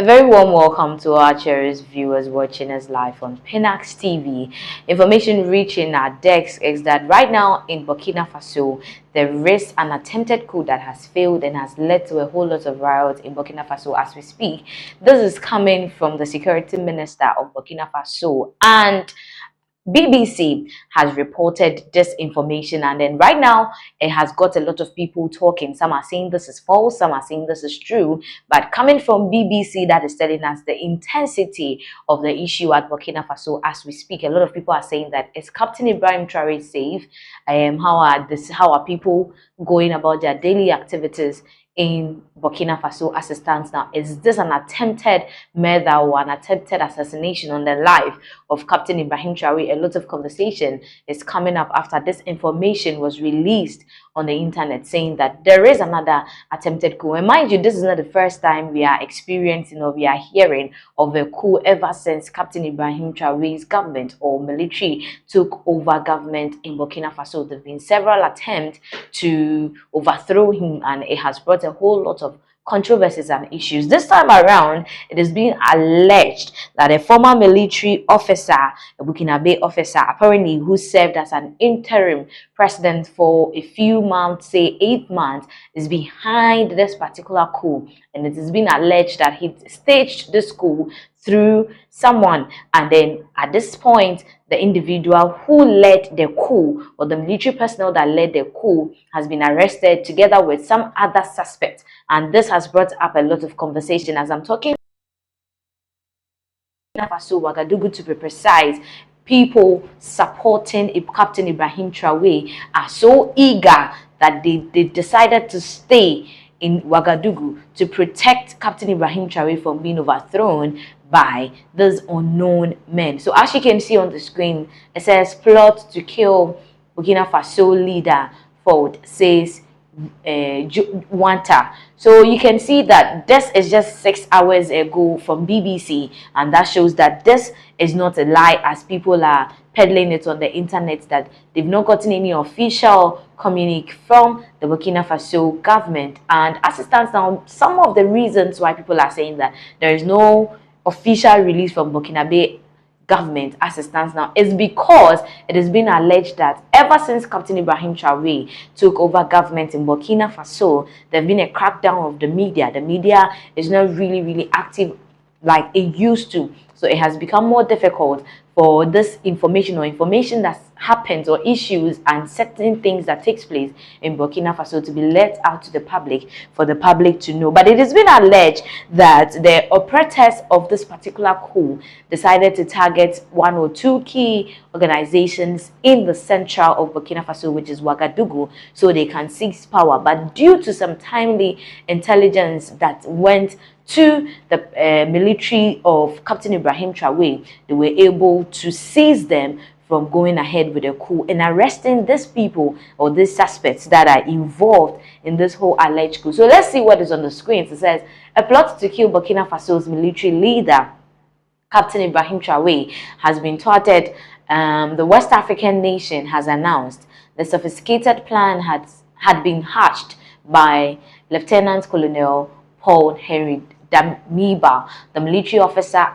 A very warm welcome to our cherished viewers watching us live on Pinax TV. Information reaching our desks is that right now in Burkina Faso, there is an attempted coup that has failed and has led to a whole lot of riots in Burkina Faso as we speak. This is coming from the security minister of Burkina Faso, and BBC has reported this information, and then right now it has got a lot of people talking. Some are saying this is false, some are saying this is true, but coming from BBC, that is telling us the intensity of the issue at Burkina Faso as we speak. A lot of people are saying that is Captain Ibrahim Traore safe? How are people going about their daily activities in Burkina Faso as it stands now? Is this an attempted murder or an attempted assassination on the life of Captain Ibrahim Traore? A lot of conversation is coming up after this information was released on the internet, saying that there is another attempted coup. And mind you, this is not the first time we are experiencing or we are hearing of a coup ever since Captain Ibrahim Traore's government or military took over government in Burkina Faso. There have been several attempts to overthrow him, and it has brought a whole lot of controversies and issues. This time around, it is being alleged that a former military officer, a Burkinabe officer, apparently who served as an interim president for a few months, say 8 months, is behind this particular coup. And it has been alleged that he staged this coup through someone, and then at this point the individual who led the coup or the military personnel that led the coup has been arrested together with some other suspects, and this has brought up a lot of conversation. As I'm talking Faso, Ouagadougou to be precise, people supporting Captain Ibrahim Traore are so eager that they decided to stay in Ouagadougou to protect Captain Ibrahim Traore from being overthrown by these unknown men. So as you can see on the screen, it says plot to kill Burkina Faso leader Ford, says Wanta. So you can see that this is just 6 hours ago from BBC, and that shows that this is not a lie, as people are peddling it on the internet, that they've not gotten any official communique from the Burkina Faso government. And as it stands now, some of the reasons why people are saying that there is no official release from Burkinabe government as it stands now is because it has been alleged that ever since Captain Ibrahim Traore took over government in Burkina Faso, there's been a crackdown of the media. The media is not really active like it used to. So it has become more difficult for this information that happens or issues and certain things that takes place in Burkina Faso to be let out to the public, for the public to know. But it has been alleged that the operators of this particular coup decided to target one or two key organizations in the central of Burkina Faso, which is Ouagadougou, so they can seize power. But due to some timely intelligence that went to the military of Captain Ibrahim Traore, they were able to seize them from going ahead with a coup and arresting these people or these suspects that are involved in this whole alleged coup. So let's see what is on the screen. It says, a plot to kill Burkina Faso's military leader, Captain Ibrahim Traore, has been thwarted. The West African nation has announced the sophisticated plan had been hatched by Lieutenant Colonel Paul Henry Damiba, the military officer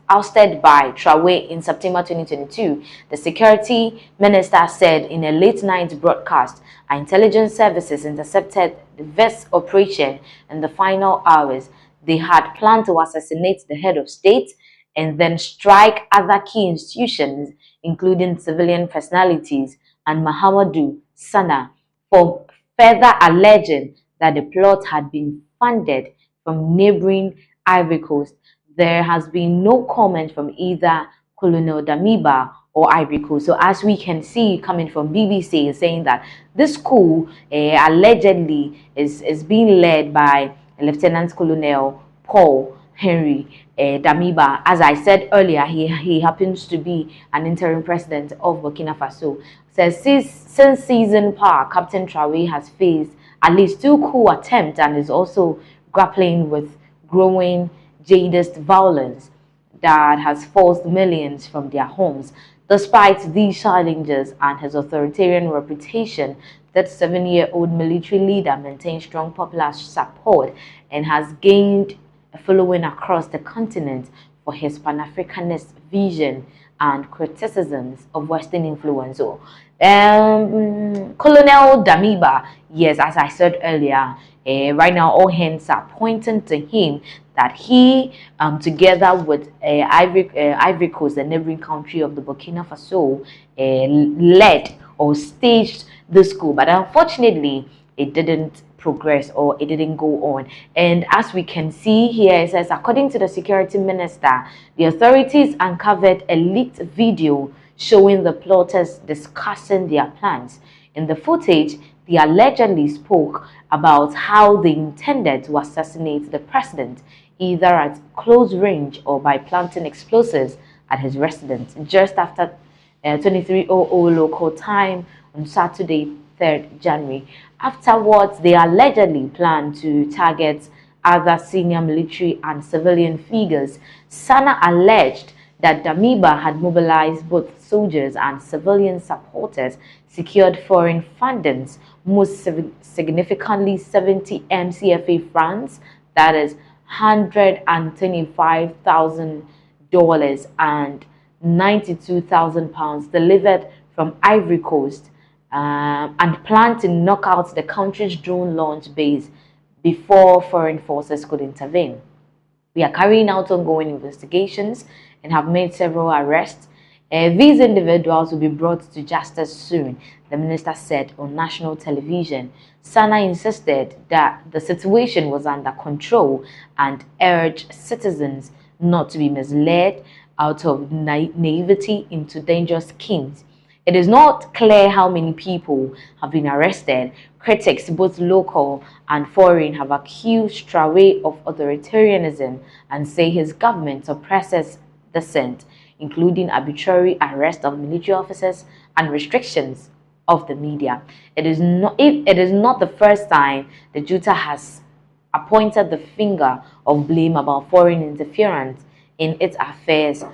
ousted by Traore in September 2022. The security minister said in a late-night broadcast, our intelligence services intercepted this operation in the final hours. They had planned to assassinate the head of state and then strike other key institutions, including civilian personalities and Mahamadou Sana, for further alleging that the plot had been funded from neighboring Ivory Coast. There has been no comment from either Colonel Damiba or Ivory Coast. So as we can see coming from BBC, is saying that this coup allegedly is being led by Lieutenant Colonel Paul Henry Damiba. As I said earlier, he happens to be an interim president of Burkina Faso. Says since seizing power, Captain Traore has faced at least 2 coup attempts and is also grappling with growing jihadist violence that has forced millions from their homes. Despite these challenges and his authoritarian reputation, that 7-year-old military leader maintains strong popular support and has gained following across the continent for his Pan-Africanist vision and criticisms of Western influence. So, Colonel Damiba, yes, as I said earlier, right now all hands are pointing to him that he, together with Ivory Coast, the neighboring country of the Burkina Faso, led or staged this coup. But unfortunately, it didn't progress or it didn't go on. And as we can see here, it says, according to the security minister, the authorities uncovered a leaked video showing the plotters discussing their plans. In the footage, they allegedly spoke about how they intended to assassinate the president, either at close range or by planting explosives at his residence just after 23:00 local time on Saturday, 3rd January. Afterwards, they allegedly planned to target other senior military and civilian figures. Sana alleged that Damiba had mobilized both soldiers and civilian supporters, secured foreign fundings, most significantly 70 MCFA francs, that is $125,000 and £92,000 delivered from Ivory Coast, and planned to knock out the country's drone launch base before foreign forces could intervene. We are carrying out ongoing investigations and have made several arrests. These individuals will be brought to justice soon, the minister said on national television. Sana insisted that the situation was under control and urged citizens not to be misled out of naivety into dangerous schemes. It is not clear how many people have been arrested. Critics, both local and foreign, have accused Traoré of authoritarianism and say his government suppresses dissent, including arbitrary arrest of military officers and restrictions of the media. It is not the first time the junta has pointed the finger of blame about foreign interference in its affairs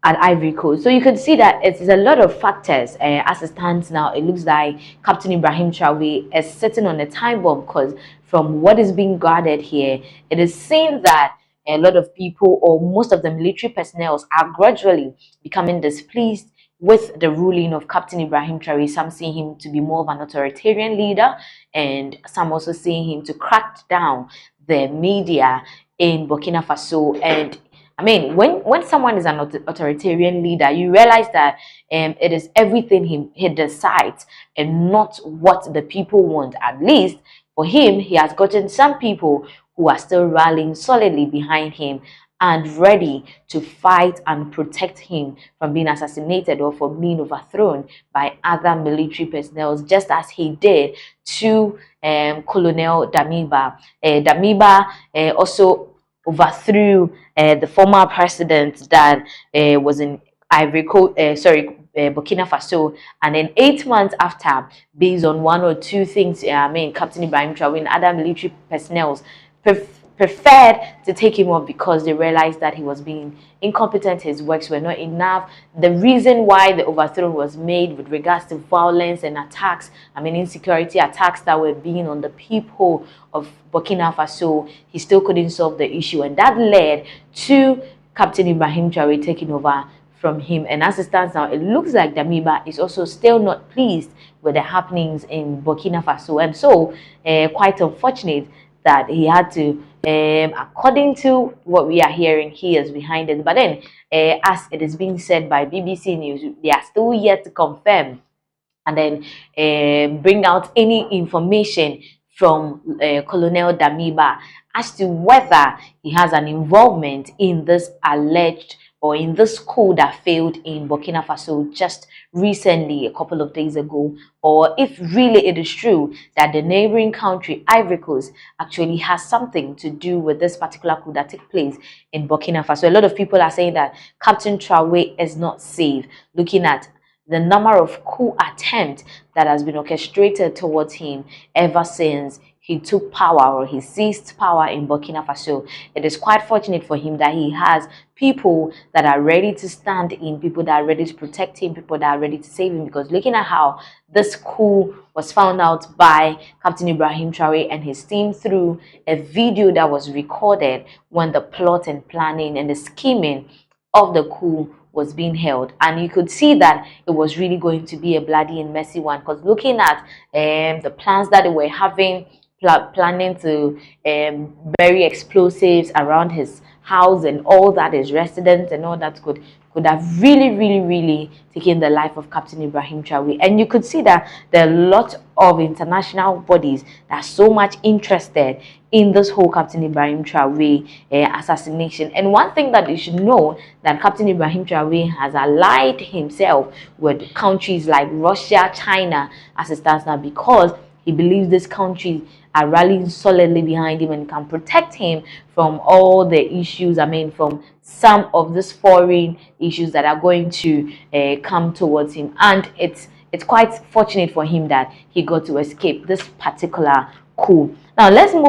at Ivory Coast. So you can see that it's a lot of factors. As it stands now, it looks like Captain Ibrahim Traoré is sitting on a time bomb, because from what is being gathered here, it is seen that a lot of people, or most of the military personnel, are gradually becoming displeased with the ruling of Captain Ibrahim Traoré. Some see him to be more of an authoritarian leader, and some also seeing him to crack down the media in Burkina Faso. And I mean, when someone is an authoritarian leader, you realize that it is everything he decides and not what the people want. At least for him, he has gotten some people who are still rallying solidly behind him and ready to fight and protect him from being assassinated or from being overthrown by other military personnel, just as he did to Colonel Damiba. Damiba also overthrew the former president that was in Burkina Faso, and then 8 months after, based on one or two things, Captain Ibrahim Traoré and other military personnel preferred to take him off because they realized that he was being incompetent, his works were not enough. The reason why the overthrow was made with regards to violence and attacks, insecurity attacks that were being on the people of Burkina Faso, he still couldn't solve the issue, and that led to Captain Ibrahim Traoré taking over from him. And as it stands now, it looks like Damiba is also still not pleased with the happenings in Burkina Faso, and so quite unfortunate that he had to, according to what we are hearing, he is behind it. But then, as it is being said by BBC News, they are still yet to confirm and then bring out any information from Colonel Damiba as to whether he has an involvement in this alleged or in this coup that failed in Burkina Faso just recently, a couple of days ago, or if really it is true that the neighboring country, Ivory Coast, actually has something to do with this particular coup that took place in Burkina Faso. A lot of people are saying that Captain Traoré is not safe, looking at the number of coup attempts that has been orchestrated towards him ever since he took power or he seized power in Burkina Faso, it is quite fortunate for him that he has people that are ready to stand in, people that are ready to protect him, people that are ready to save him. Because looking at how this coup was found out by Captain Ibrahim Traore and his team through a video that was recorded when the plot and planning and the scheming of the coup was being held, and you could see that it was really going to be a bloody and messy one. Because looking at the plans that they were having, planning to bury explosives around his house and all that, his residence and all that, could have really taken the life of Captain Ibrahim Traore. And you could see that there are a lot of international bodies that are so much interested in this whole Captain Ibrahim Traore assassination. And one thing that you should know, that Captain Ibrahim Traore has allied himself with countries like Russia, China as it stands now, because he believes these countries are rallying solidly behind him and can protect him from all the issues, from some of these foreign issues that are going to come towards him. And it's quite fortunate for him that he got to escape this particular coup. Now let's move